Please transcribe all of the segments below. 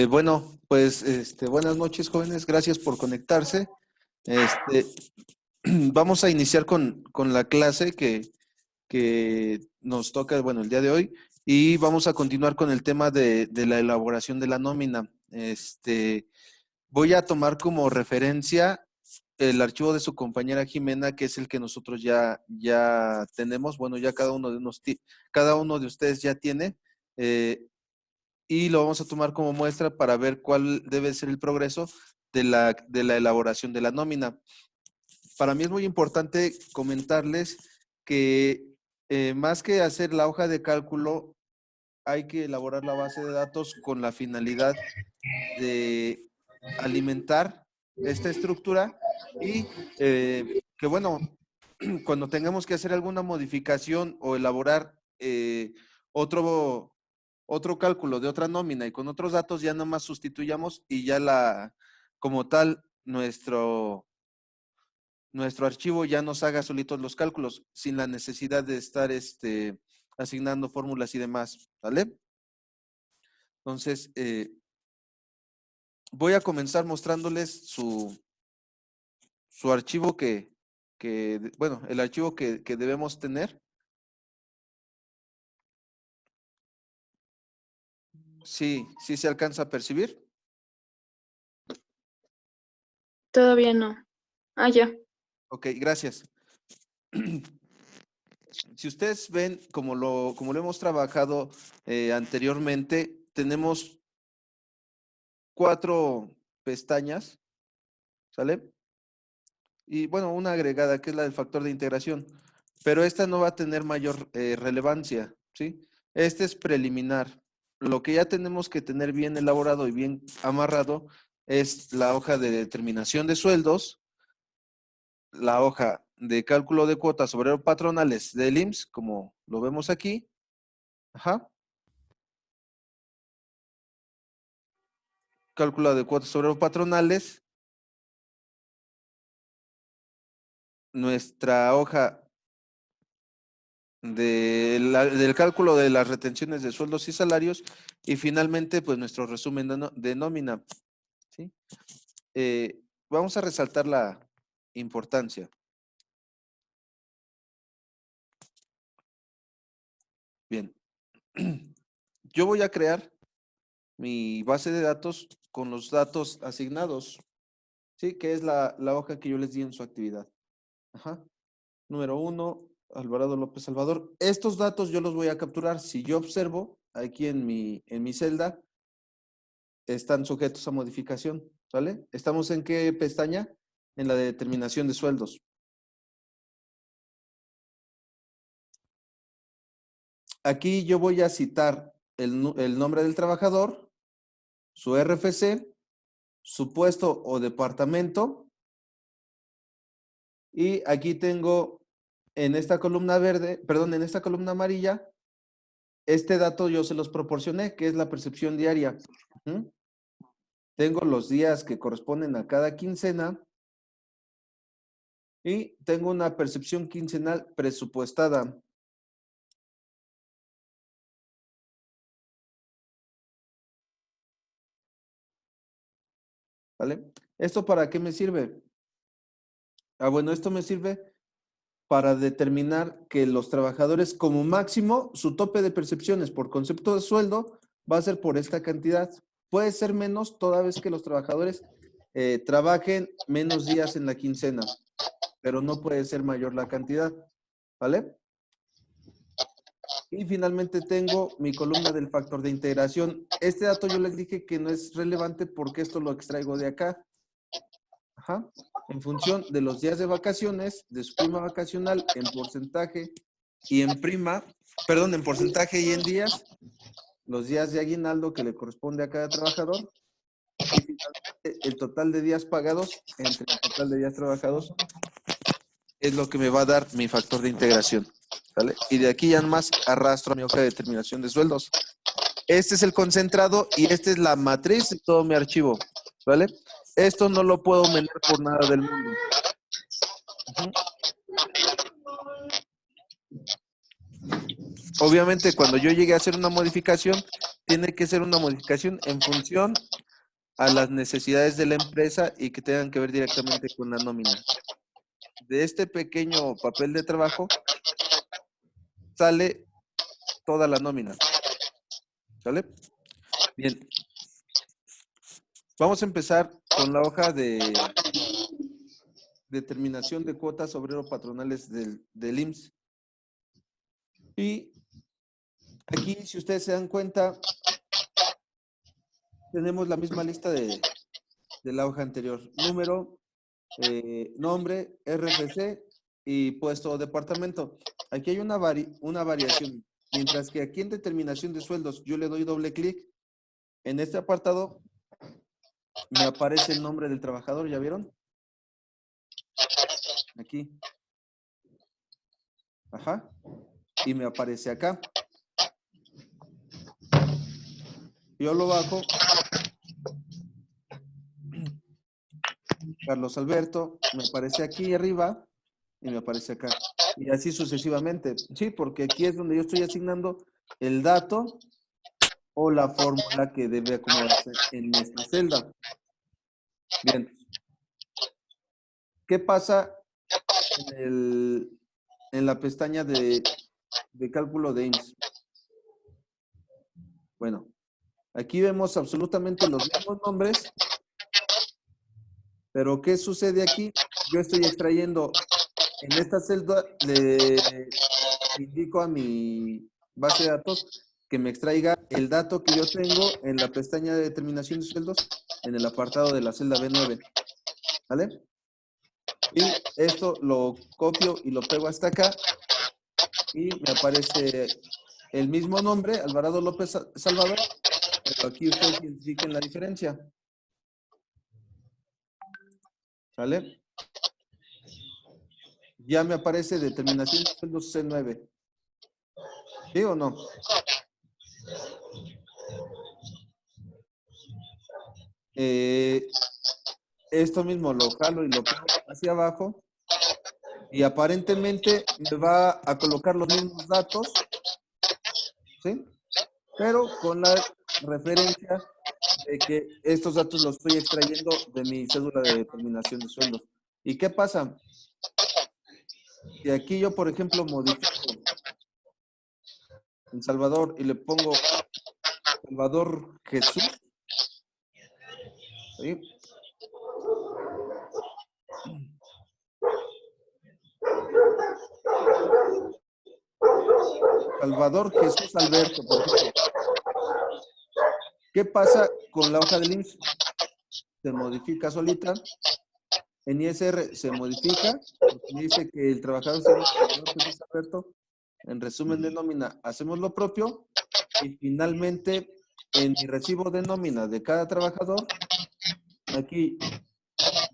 Bueno, pues buenas noches, jóvenes. Gracias por conectarse. Este, Vamos a iniciar con la clase que nos toca, bueno, el día de hoy, y vamos a continuar con el tema de la elaboración de la nómina. Voy a tomar como referencia el archivo de su compañera Jimena, que es el que nosotros ya tenemos. Bueno, ya cada uno de ustedes ya tiene. eh, y lo vamos a tomar como muestra para ver cuál debe ser el progreso de la elaboración de la nómina. Para mí es muy importante comentarles que más que hacer la hoja de cálculo, hay que elaborar la base de datos con la finalidad de alimentar esta estructura y que bueno, cuando tengamos que hacer alguna modificación o elaborar otro, otro cálculo de otra nómina y con otros datos, ya nomás sustituyamos y ya como tal, nuestro archivo ya nos haga solitos los cálculos sin la necesidad de estar asignando fórmulas y demás, ¿vale? Entonces, voy a comenzar mostrándoles su archivo bueno, el archivo que debemos tener. Sí, sí se alcanza a percibir. Todavía no. Ah, ya. Ok, gracias. Si ustedes ven, como lo hemos trabajado anteriormente, tenemos 4 pestañas, ¿sale? Y bueno, una agregada que es la del factor de integración, pero esta no va a tener mayor relevancia, ¿sí? Este es preliminar. Lo que ya tenemos que tener bien elaborado y bien amarrado es la hoja de determinación de sueldos, la hoja de cálculo de cuotas obrero patronales del IMSS, como lo vemos aquí. Ajá. Cálculo de cuotas obrero patronales. Nuestra hoja del cálculo de las retenciones de sueldos y salarios. Y finalmente, pues nuestro resumen de nómina. ¿Sí? Vamos a resaltar la importancia. Bien. Yo voy a crear mi base de datos con los datos asignados, ¿sí? Que es la hoja que yo les di en su actividad. Ajá. Número 1, Alvarado López Salvador. Estos datos yo los voy a capturar. Si yo observo aquí en mi celda, están sujetos a modificación, ¿sale? ¿Estamos en qué pestaña? En la de determinación de sueldos. Aquí yo voy a citar el nombre del trabajador, su RFC, su puesto o departamento, y aquí tengo en esta columna verde, perdón, en esta columna amarilla, este dato yo se los proporcioné, que es la percepción diaria. ¿Mm? Tengo los días que corresponden a cada quincena y tengo una percepción quincenal presupuestada. ¿Vale? ¿Esto para qué me sirve? Bueno, esto me sirve para determinar que los trabajadores, como máximo, su tope de percepciones por concepto de sueldo va a ser por esta cantidad. Puede ser menos toda vez que los trabajadores trabajen menos días en la quincena, pero no puede ser mayor la cantidad, ¿vale? Y finalmente tengo mi columna del factor de integración. Este dato yo les dije que no es relevante porque esto lo extraigo de acá. Ajá. En función de los días de vacaciones, de su prima vacacional en porcentaje y en perdón, en porcentaje y en días, los días de aguinaldo que le corresponde a cada trabajador y finalmente el total de días pagados entre el total de días trabajados es lo que me va a dar mi factor de integración. ¿Vale? Y de aquí ya más arrastro a mi hoja de determinación de sueldos. Este es el concentrado y esta es la matriz de todo mi archivo. ¿Vale? Esto no lo puedo meter por nada del mundo. Uh-huh. Obviamente, cuando yo llegue a hacer una modificación, tiene que ser una modificación en función a las necesidades de la empresa y que tengan que ver directamente con la nómina. De este pequeño papel de trabajo sale toda la nómina. ¿Sale? Bien. Vamos a empezar con la hoja de determinación de cuotas obrero-patronales del IMSS. Y aquí, si ustedes se dan cuenta, tenemos la misma lista de la hoja anterior. Número, nombre, RFC y puesto o departamento. Aquí hay una variación. Mientras que aquí en determinación de sueldos yo le doy doble clic, en este apartado me aparece el nombre del trabajador, ¿ya vieron? Aquí. Ajá. Y me aparece acá. Yo lo bajo. Carlos Alberto, me aparece aquí arriba y me aparece acá. Y así sucesivamente. Sí, porque aquí es donde yo estoy asignando el dato o la fórmula que debe acomodarse en esta celda. Bien. ¿Qué pasa en la pestaña de cálculo de IMSS? Bueno, aquí vemos absolutamente los mismos nombres, pero ¿qué sucede aquí? Yo estoy extrayendo en esta celda, le indico a mi base de datos que me extraiga el dato que yo tengo en la pestaña de determinación de sueldos en el apartado de la celda B9. ¿Vale? Y esto lo copio y lo pego hasta acá y me aparece el mismo nombre, Alvarado López Salvador, pero aquí ustedes identifiquen la diferencia. ¿Vale? Ya me aparece determinación de sueldos C9. ¿Sí o no? Esto mismo lo jalo y lo pego hacia abajo y aparentemente me va a colocar los mismos datos, ¿sí? Pero con la referencia de que estos datos los estoy extrayendo de mi cédula de determinación de sueldos. ¿Y qué pasa? Si aquí yo, por ejemplo, modifico en Salvador y le pongo Salvador Jesús, ¿sí? Salvador Jesús Alberto, por ejemplo. ¿Qué pasa con la hoja del IMSS? Se modifica solita. En ISR se modifica, porque dice que el trabajador se llama Salvador Jesús Alberto. En resumen de nómina, hacemos lo propio. Y finalmente, en mi recibo de nómina de cada trabajador, aquí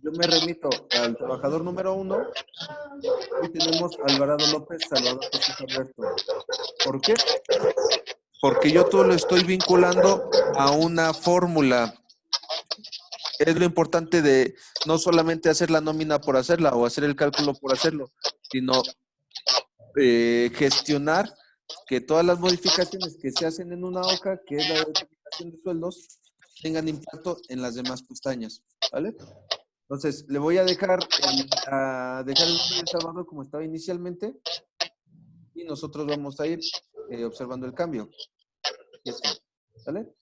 yo me remito al trabajador número 1 y tenemos Alvarado López Salvador Jesús Alberto. ¿Por qué? Porque yo todo lo estoy vinculando a una fórmula. Es lo importante de no solamente hacer la nómina por hacerla o hacer el cálculo por hacerlo, sino gestionar que todas las modificaciones que se hacen en una hoja, que es la determinación de sueldos, tengan impacto en las demás pestañas. ¿Vale? Entonces, le voy a dejar el nombre de Salvador como estaba inicialmente y nosotros vamos a ir observando el cambio. ¿Vale?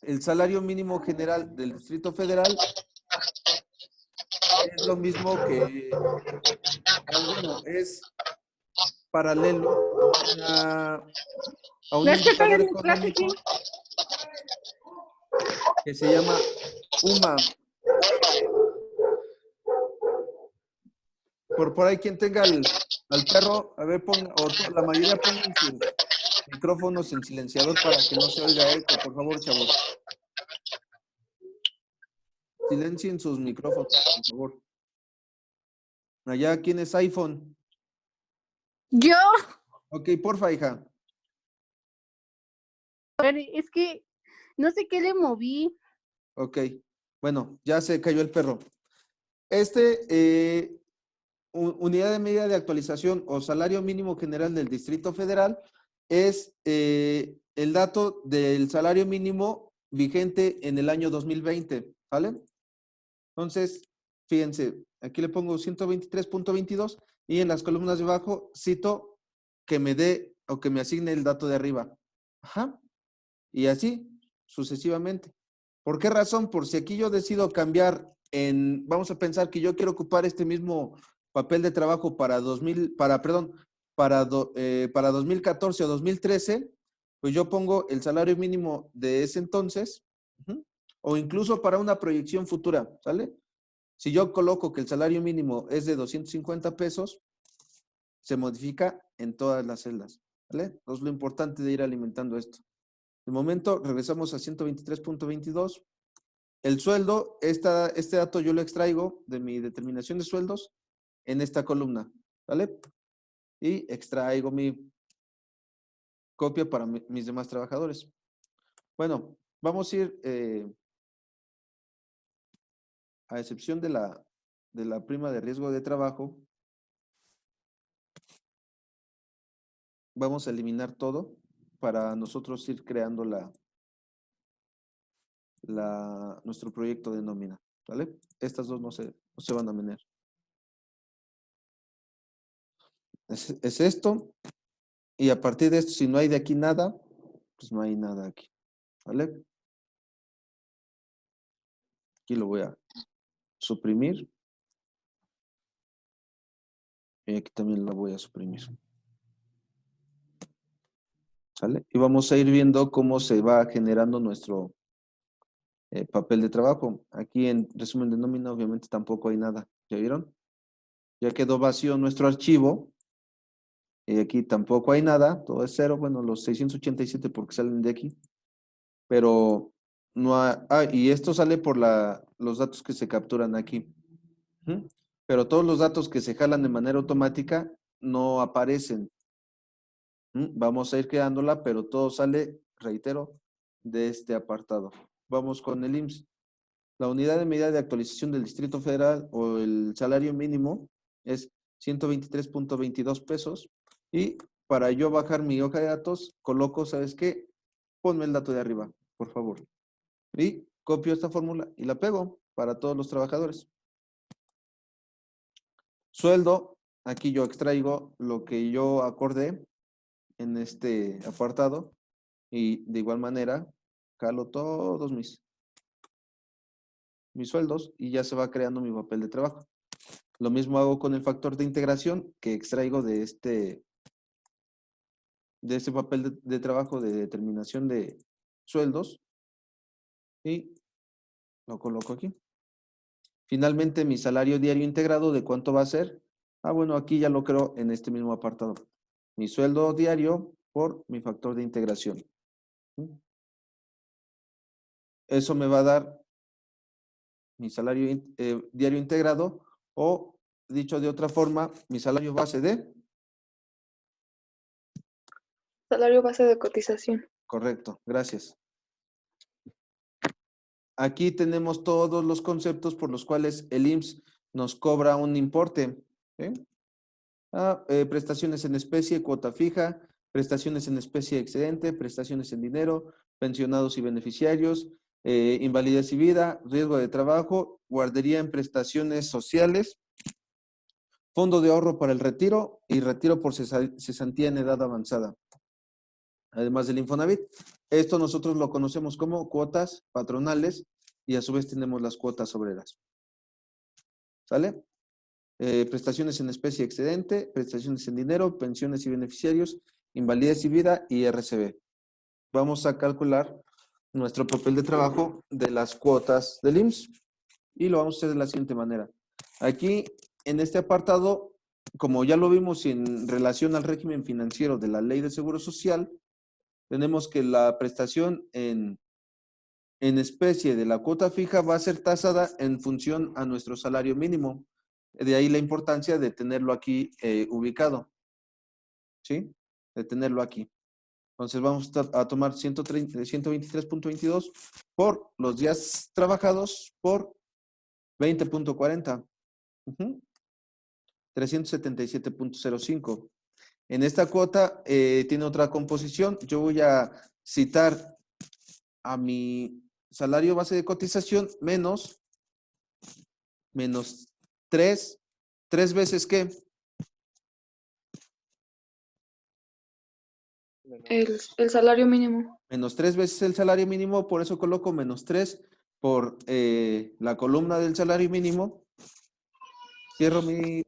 El salario mínimo general del Distrito Federal es lo mismo que, bueno, es paralelo a un indicador económico que se llama UMA. Por ahí quien tenga al perro, a ver, ponga, o la mayoría pongan sus micrófonos en silenciador para que no se oiga eco, por favor, chavos. Silencien sus micrófonos, por favor. Allá, ¿quién es iPhone? Yo. Ok, porfa, hija. A ver, es que no sé qué le moví. Ok, bueno, ya se cayó el perro. Unidad de medida de actualización o salario mínimo general del Distrito Federal es el dato del salario mínimo vigente en el año 2020, ¿vale? Entonces, fíjense, aquí le pongo 123.22 y en las columnas de abajo cito que me dé o que me asigne el dato de arriba. Ajá. Y así sucesivamente. ¿Por qué razón? Por si aquí yo decido cambiar vamos a pensar que yo quiero ocupar este mismo papel de trabajo para 2014 o 2013, pues yo pongo el salario mínimo de ese entonces, o incluso para una proyección futura, ¿sale? Si yo coloco que el salario mínimo es de 250 pesos, se modifica en todas las celdas, ¿vale? Entonces lo importante de ir alimentando esto. De momento, regresamos a 123.22. El sueldo, este dato yo lo extraigo de mi determinación de sueldos en esta columna, ¿vale? Y extraigo mi copia para mis demás trabajadores. Bueno, vamos a ir, a excepción de la prima de riesgo de trabajo, vamos a eliminar todo para nosotros ir creando nuestro proyecto de nómina, ¿vale? Estas dos no se van a meter. Es esto, y a partir de esto, si no hay de aquí nada, pues no hay nada aquí, ¿vale? Aquí lo voy a suprimir, y aquí también lo voy a suprimir, ¿sale? Y vamos a ir viendo cómo se va generando nuestro papel de trabajo. Aquí en resumen de nómina, obviamente tampoco hay nada, ¿ya vieron? Ya quedó vacío nuestro archivo, y aquí tampoco hay nada, todo es cero, bueno, los 687 porque salen de aquí, pero no y esto sale por los datos que se capturan aquí. ¿Mm? Pero todos los datos que se jalan de manera automática no aparecen. Vamos a ir creándola, pero todo sale, reitero, de este apartado. Vamos con el IMSS. La unidad de medida de actualización del Distrito Federal o el salario mínimo es 123.22 pesos. Y para yo bajar mi hoja de datos, coloco, ¿sabes qué? Ponme el dato de arriba, por favor. Y copio esta fórmula y la pego para todos los trabajadores. Sueldo, aquí yo extraigo lo que yo acordé en este apartado y de igual manera calo todos mis sueldos y ya se va creando mi papel de trabajo. Lo mismo hago con el factor de integración que extraigo de este papel de trabajo de determinación de sueldos y lo coloco aquí. Finalmente, mi salario diario integrado, ¿de cuánto va a ser? Bueno, aquí ya lo creo en este mismo apartado. Mi sueldo diario por mi factor de integración. Eso me va a dar mi salario diario integrado o, dicho de otra forma, mi salario base de... Salario base de cotización. Correcto, gracias. Aquí tenemos todos los conceptos por los cuales el IMSS nos cobra un importe. ¿Sí? Prestaciones en especie, cuota fija, prestaciones en especie excedente, prestaciones en dinero, pensionados y beneficiarios, invalidez y vida, riesgo de trabajo, guardería en prestaciones sociales, fondo de ahorro para el retiro y retiro por cesantía en edad avanzada. Además del Infonavit. Esto nosotros lo conocemos como cuotas patronales y a su vez tenemos las cuotas obreras. ¿Sale? Prestaciones en especie excedente, prestaciones en dinero, pensiones y beneficiarios, invalidez y vida y RCB. Vamos a calcular nuestro papel de trabajo de las cuotas del IMSS y lo vamos a hacer de la siguiente manera. Aquí, en este apartado, como ya lo vimos en relación al régimen financiero de la Ley de Seguro Social, tenemos que la prestación en especie de la cuota fija va a ser tasada en función a nuestro salario mínimo. De ahí la importancia de tenerlo aquí ubicado. ¿Sí? De tenerlo aquí. Entonces vamos a tomar 123.22 por los días trabajados por 20.40. 377.05. En esta cuota tiene otra composición. Yo voy a citar a mi salario base de cotización menos 3. ¿Tres veces qué? El salario mínimo. Menos 3 veces el salario mínimo, por eso coloco menos 3 por la columna del salario mínimo. Cierro mi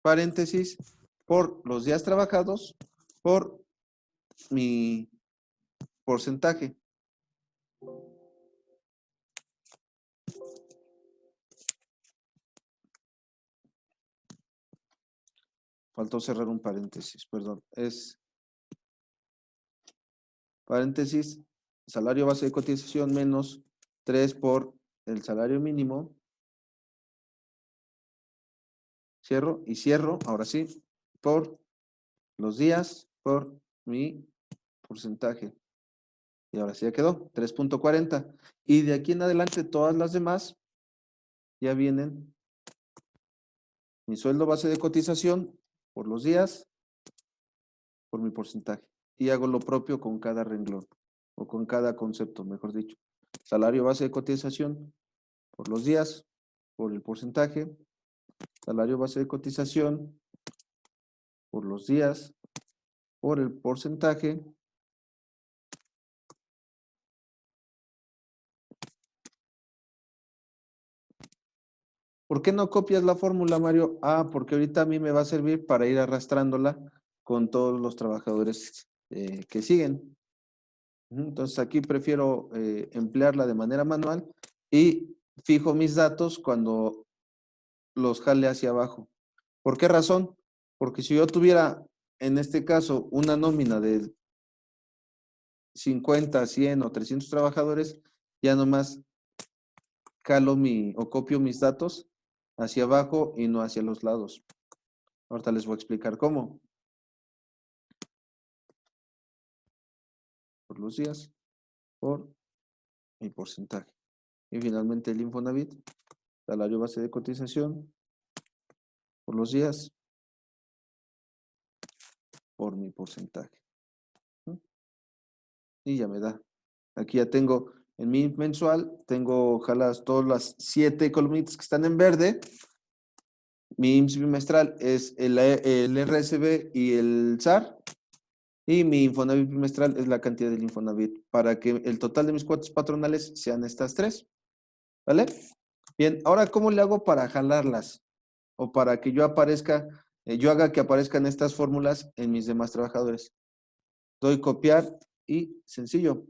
paréntesis por los días trabajados por mi porcentaje. Faltó cerrar un paréntesis, perdón. Es paréntesis, salario base de cotización menos 3 por el salario mínimo. Cierro y cierro, ahora sí, por los días, por mi porcentaje. Y ahora sí ya quedó, 3.40. Y de aquí en adelante todas las demás ya vienen mi sueldo base de cotización por los días, por mi porcentaje. Y hago lo propio con cada renglón, o con cada concepto, mejor dicho. Salario base de cotización por los días, por el porcentaje. Salario base de cotización por los días, por el porcentaje. ¿Por qué no copias la fórmula, Mario? Ah, porque ahorita a mí me va a servir para ir arrastrándola con todos los trabajadores que siguen. Entonces aquí prefiero emplearla de manera manual y fijo mis datos cuando los jale hacia abajo. ¿Por qué razón? Porque si yo tuviera, en este caso, una nómina de 50, 100 o 300 trabajadores, ya nomás jalo o copio mis datos hacia abajo y no hacia los lados. Ahorita les voy a explicar cómo. Por los días, por mi porcentaje. Y finalmente el Infonavit, salario base de cotización, por los días, por mi porcentaje. Y ya me da. Aquí ya tengo en mi mensual, tengo ojalá todas las 7 columnitas que están en verde. Mi IMSS bimestral es el RSB y el SAR. Y mi Infonavit bimestral es la cantidad del Infonavit para que el total de mis cuotas patronales sean estas 3. ¿Vale? Bien, ahora, ¿cómo le hago para jalarlas? O para que yo aparezca, yo haga que aparezcan estas fórmulas en mis demás trabajadores. Doy copiar y sencillo.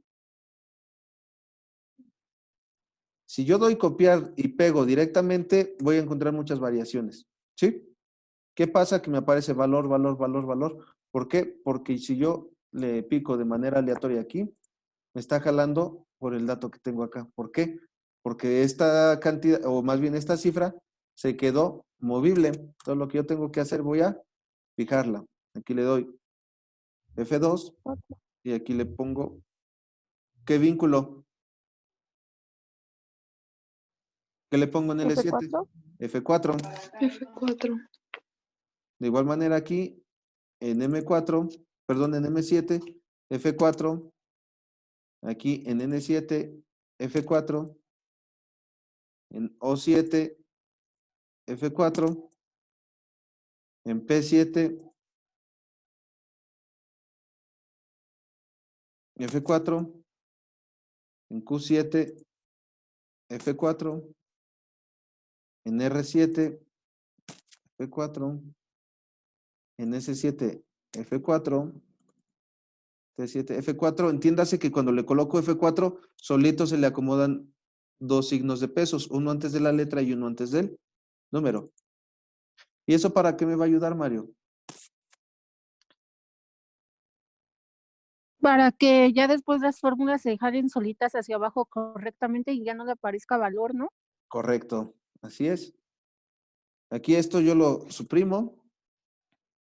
Si yo doy copiar y pego directamente, voy a encontrar muchas variaciones. ¿Sí? ¿Qué pasa? Que me aparece valor, valor, valor, valor. ¿Por qué? Porque si yo le pico de manera aleatoria aquí, me está jalando por el dato que tengo acá. ¿Por qué? Porque esta cantidad, o más bien esta cifra, se quedó movible. Todo lo que yo tengo que hacer, voy a fijarla. Aquí le doy F2 y aquí le pongo, ¿qué vínculo? ¿Qué le pongo en L7? F4. F4. F4. De igual manera aquí, en M4, perdón, en M7, F4. Aquí en N7, F4. En O7, F4. En P7, F4. En Q7, F4. En R7, F4. En S7, F4. T7, F4. Entiéndase que cuando le coloco F4, solito se le acomodan dos signos de pesos, uno antes de la letra y uno antes del número. ¿Y eso para qué me va a ayudar, Mario? Para que ya después las fórmulas se jalen solitas hacia abajo correctamente y ya no le aparezca valor, ¿no? Correcto, así es. Aquí esto yo lo suprimo.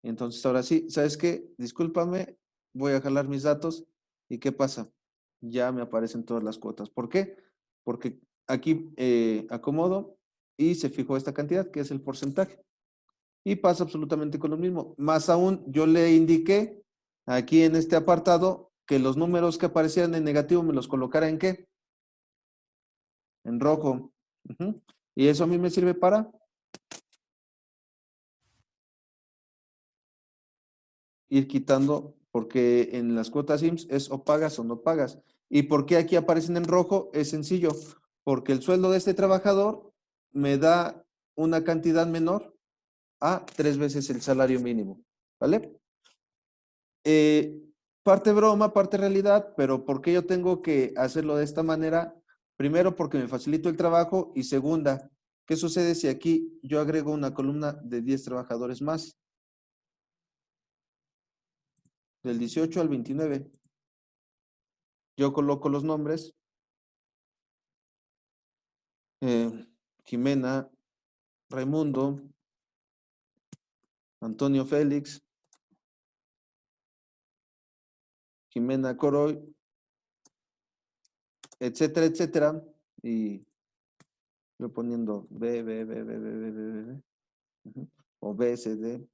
Entonces ahora sí, ¿sabes qué? Discúlpame, voy a jalar mis datos. ¿Y qué pasa? Ya me aparecen todas las cuotas. ¿Por qué? Porque aquí acomodo y se fijó esta cantidad, que es el porcentaje. y pasa absolutamente con lo mismo. Más aún, yo le indiqué aquí en este apartado que los números que aparecieran en negativo me los colocara en ¿qué? En rojo. Ujú. Y eso a mí me sirve para ir quitando, porque en las cuotas IMSS es o pagas o no pagas. ¿Y por qué aquí aparecen en rojo? Es sencillo, porque el sueldo de este trabajador me da una cantidad menor a 3 veces el salario mínimo, ¿vale? Eh, parte broma, parte realidad, pero ¿por qué yo tengo que hacerlo de esta manera? Primero, porque me facilito el trabajo y segunda, ¿qué sucede si aquí yo agrego una columna de 10 trabajadores más? Del 18 al 29. Yo coloco los nombres, Jimena, Raimundo, Antonio Félix, Jimena Coroy, etcétera, etcétera, y voy poniendo B, ujú, o B, C, D,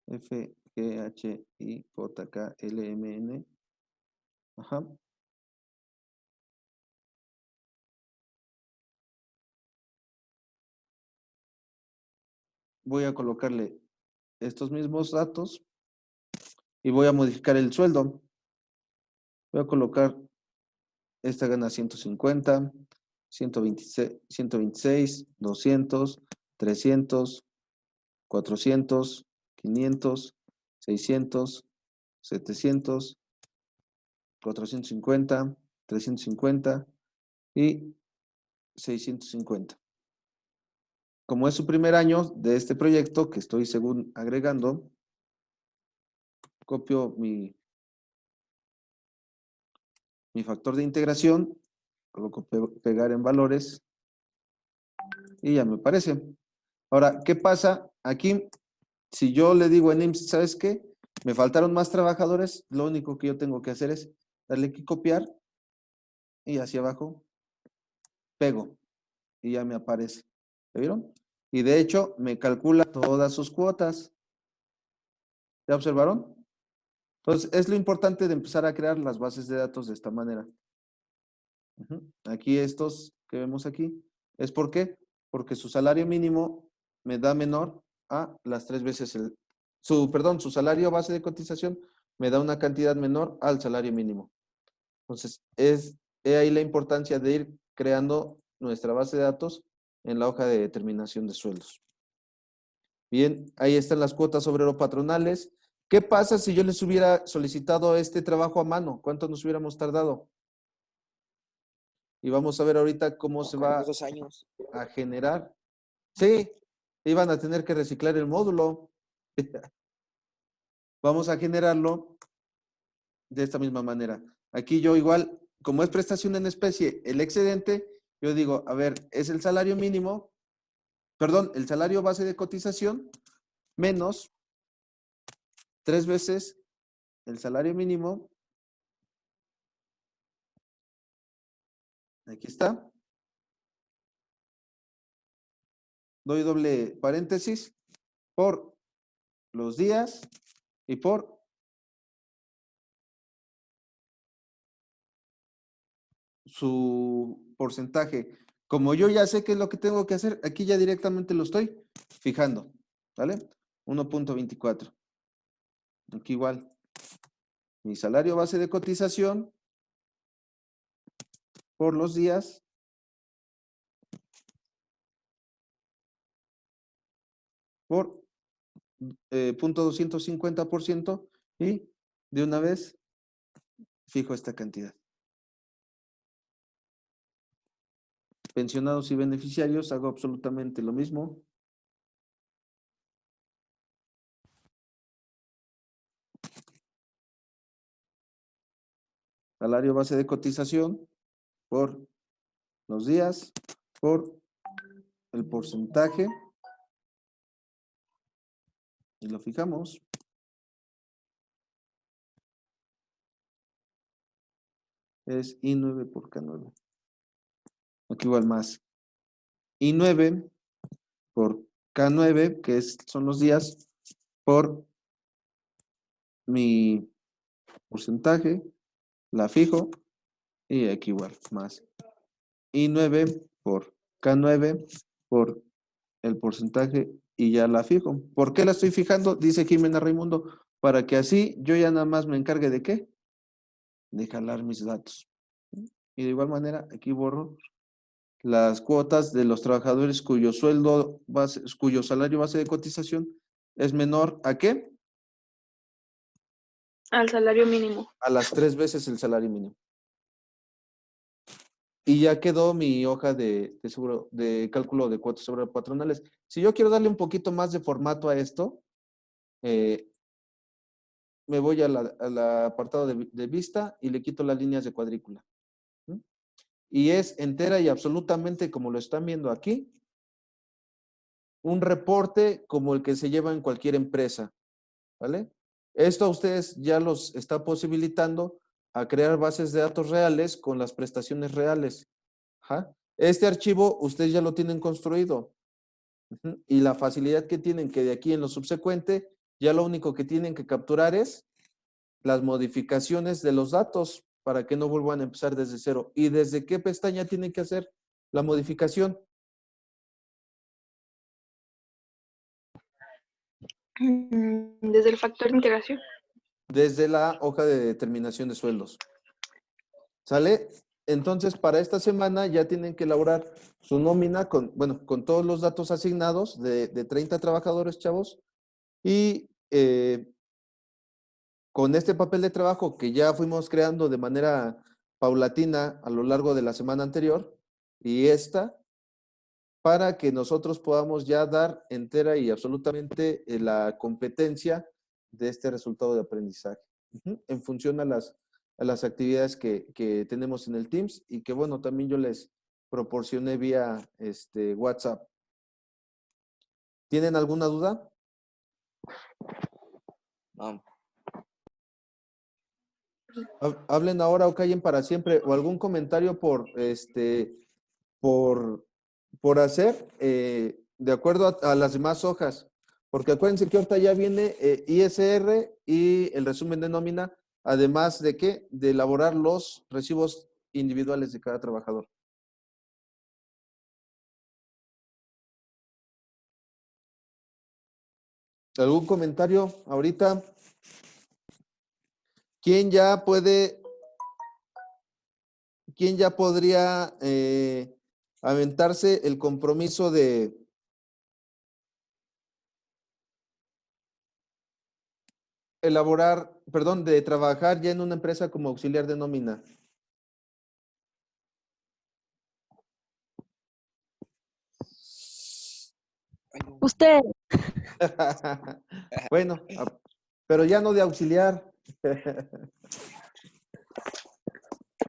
F, G, H, I, J, K, L, M, N, ajá. Voy a colocarle estos mismos datos y voy a modificar el sueldo. Voy a colocar, esta gana 150, 126, 126, 200, 300, 400, 500, 600, 700, 450, 350 y 650. Como es su primer año de este proyecto que estoy según agregando, copio mi factor de integración, coloco pegar en valores y ya me aparece. Ahora, ¿qué pasa aquí? Si yo le digo en IMSS, ¿sabes qué? Me faltaron más trabajadores, lo único que yo tengo que hacer es darle aquí copiar y hacia abajo pego y ya me aparece. ¿Ya vieron? Y de hecho me calcula todas sus cuotas. ¿Ya observaron? Entonces, es lo importante de empezar a crear las bases de datos de esta manera. Aquí estos que vemos aquí, ¿es por qué? Porque su salario mínimo me da menor a las 3 veces su salario base de cotización me da una cantidad menor al salario mínimo. Entonces, he ahí la importancia de ir creando nuestra base de datos en la hoja de determinación de sueldos. Bien, ahí están las cuotas obrero-patronales. ¿Qué pasa si yo les hubiera solicitado este trabajo a mano? ¿Cuánto nos hubiéramos tardado? Y vamos a ver ahorita cómo se va 2 años. a generar. Sí, iban a tener que reciclar el módulo. Vamos a generarlo de esta misma manera. Aquí yo igual, como es prestación en especie, el excedente, yo digo, a ver, es el salario mínimo, perdón, el salario base de cotización menos 3 veces el salario mínimo. Aquí está. Doy doble paréntesis por los días y por su porcentaje. Como yo ya sé qué es lo que tengo que hacer, aquí ya directamente lo estoy fijando, ¿vale? 1.24. Aquí igual, mi salario base de cotización por los días por 0.250% y de una vez fijo esta cantidad. Pensionados y beneficiarios, hago absolutamente lo mismo. Salario base de cotización por los días, por el porcentaje, y lo fijamos. Es I9 por K9. Aquí igual más. I9 por K9, que son los días, por mi porcentaje, la fijo, y aquí igual, más I9 por K9 por el porcentaje y ya la fijo. ¿Por qué la estoy fijando? Dice Jimena Raimundo, para que así yo ya nada más me encargue de ¿qué? De jalar mis datos. Y de igual manera, aquí borro las cuotas de los trabajadores cuyo sueldo base, cuyo salario base de cotización es menor ¿a qué? Al salario mínimo. A las 3 veces el salario mínimo. Y ya quedó mi hoja de cálculo de cuotas sobre patronales. Si yo quiero darle un poquito más de formato a esto, me voy al apartado de vista y le quito las líneas de cuadrícula. ¿Mm? Y es entera y absolutamente, como lo están viendo aquí, un reporte como el que se lleva en cualquier empresa. ¿Vale? Esto a ustedes ya los está posibilitando a crear bases de datos reales con las prestaciones reales. Ajá. Este archivo ustedes ya lo tienen construido. Ujú. Y la facilidad que tienen que de aquí en lo subsecuente, ya lo único que tienen que capturar es las modificaciones de los datos para que no vuelvan a empezar desde cero. ¿Y desde qué pestaña tienen que hacer la modificación? Desde el factor de integración. Desde la hoja de determinación de sueldos. ¿Sale? Entonces, para esta semana ya tienen que elaborar su nómina con, bueno, con todos los datos asignados de 30 trabajadores, chavos. Y con este papel de trabajo que ya fuimos creando de manera paulatina a lo largo de la semana anterior y esta, para que nosotros podamos ya dar entera y absolutamente la competencia de este resultado de aprendizaje, en función a las actividades que tenemos en el Teams y que, bueno, también yo les proporcioné vía WhatsApp. ¿Tienen alguna duda? No. Hablen ahora o callen para siempre, o algún comentario por hacer de acuerdo a las demás hojas. Porque acuérdense que ahorita ya viene ISR y el resumen de nómina, además de qué? De elaborar los recibos individuales de cada trabajador. ¿Algún comentario ahorita? ¿Quién ya podría aventarse el compromiso de de trabajar ya en una empresa como auxiliar de nómina? Usted. Bueno, pero ya no de auxiliar.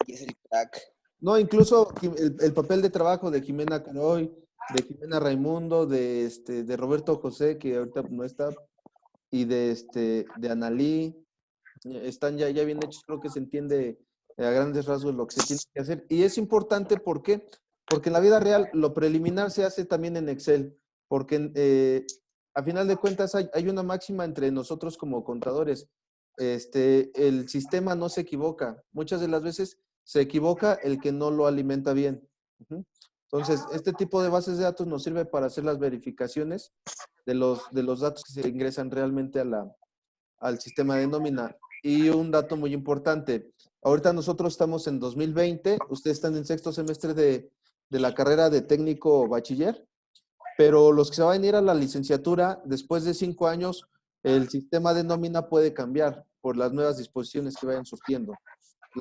Y es el crack. No, incluso el papel de trabajo de Jimena Caroy, de Jimena Raimundo, de Roberto José, que ahorita no está, y de Analí, están ya bien hechos, creo que se entiende a grandes rasgos lo que se tiene que hacer. Y es importante, ¿por qué? Porque en la vida real lo preliminar se hace también en Excel, porque a final de cuentas hay una máxima entre nosotros como contadores. El sistema no se equivoca. Muchas de las veces se equivoca el que no lo alimenta bien. Ujú. Entonces, este tipo de bases de datos nos sirve para hacer las verificaciones de los datos que se ingresan realmente al sistema de nómina. Y un dato muy importante, ahorita nosotros estamos en 2020, ustedes están en sexto semestre de la carrera de técnico bachiller, pero los que se van a ir a la licenciatura, después de 5 años, el sistema de nómina puede cambiar por las nuevas disposiciones que vayan surgiendo,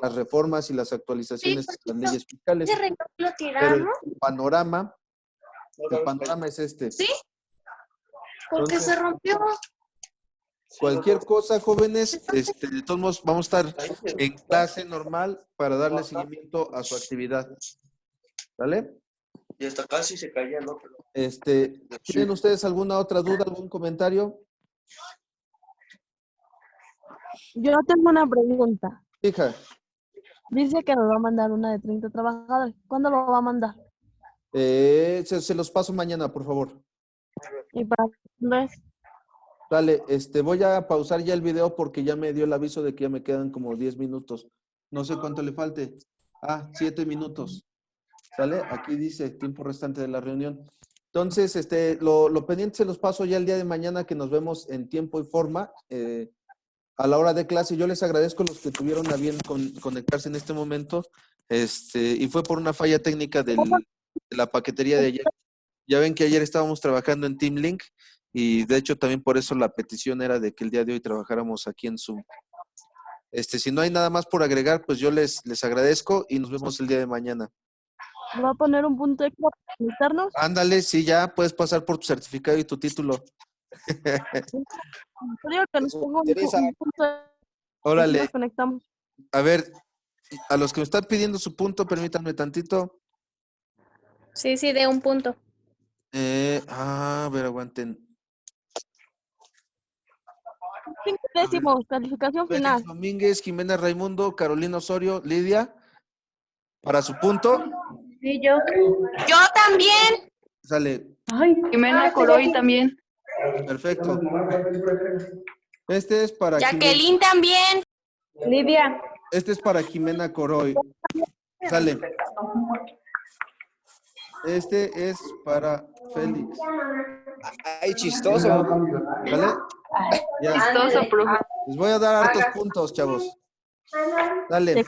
las reformas y las actualizaciones de las leyes fiscales. Pero el panorama es este. ¿Sí? Porque Entonces, se rompió. cualquier cosa, jóvenes, de todos modos vamos a estar en clase normal para darle seguimiento a su actividad. ¿Vale? Y hasta casi se caía el otro. ¿Tienen ustedes alguna otra duda, algún comentario? Yo tengo una pregunta. Hija, Dice que nos va a mandar una de 30 trabajadores. ¿Cuándo lo va a mandar? se los paso mañana, por favor. Y para Andrés. Dale, voy a pausar ya el video porque ya me dio el aviso de que ya me quedan como 10 minutos. No sé cuánto le falte. 7 minutos. ¿Sale? Aquí dice tiempo restante de la reunión. Entonces, lo pendiente se los paso ya el día de mañana, que nos vemos en tiempo y forma a la hora de clase. Yo les agradezco a los que tuvieron a bien conectarse en este momento. Y fue por una falla técnica de la paquetería de ayer. Ya ven que ayer estábamos trabajando en TeamLink y de hecho también por eso la petición era de que el día de hoy trabajáramos aquí en Zoom. Si no hay nada más por agregar, pues yo les agradezco y nos vemos el día de mañana. ¿Me va a poner un punto extra para conectarnos? Ándale, sí, ya puedes pasar por tu certificado y tu título. Yo digo que nos ponga Teresa. un punto extra. Órale, Nos conectamos. a ver, a los que me están pidiendo su punto, permítanme tantito. Sí, de un punto. A ver, aguanten. 5 décimos, calificación final. Félix Domínguez, Jimena Raimundo, Carolina Osorio, Lidia, para su punto. Sí, yo. Yo también. Sale, Jimena Coroy también. perfecto. Este es para Jacqueline también. Lidia. Este es para Jimena Coroy. Sale. Este es para Félix. Ay, chistoso. ¿Vale? Ya. Chistoso, profe. Les voy a dar hartos puntos, chavos. Dale.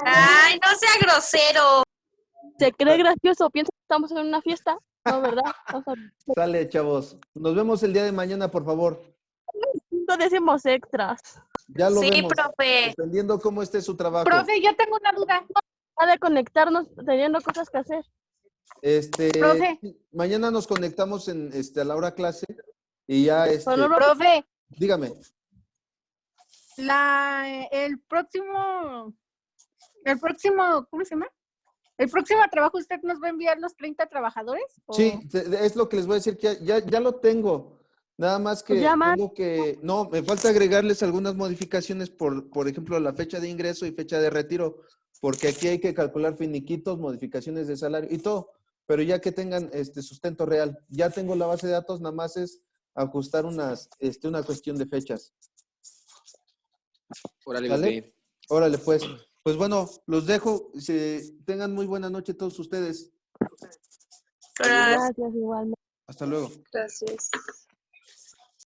Ay, no sea grosero. ¿Se cree gracioso? ¿Piensa que estamos en una fiesta? No, ¿verdad? O sea, Sale, chavos. Nos vemos el día de mañana, por favor. 5 décimos extras. Ya lo Sí, vemos. profe. Dependiendo cómo esté su trabajo. Profe, yo tengo una duda. Ha de conectarnos teniendo cosas que hacer. Profe. Mañana nos conectamos a la hora clase y ya Pero no, Profe, dígame. el próximo, ¿cómo se llama? ¿El próximo trabajo usted nos va a enviar los 30 trabajadores? ¿O? Sí, es lo que les voy a decir, que ya lo tengo. Nada más que ¿Llaman? no, me falta agregarles algunas modificaciones, por ejemplo, la fecha de ingreso y fecha de retiro, porque aquí hay que calcular finiquitos, modificaciones de salario y todo, pero ya que tengan sustento real. Ya tengo la base de datos, nada más es ajustar una cuestión de fechas. Órale, ¿Vale? Órale, pues. Pues bueno, los dejo. Tengan muy buena noche todos ustedes. Gracias, igualmente. Hasta luego. Gracias.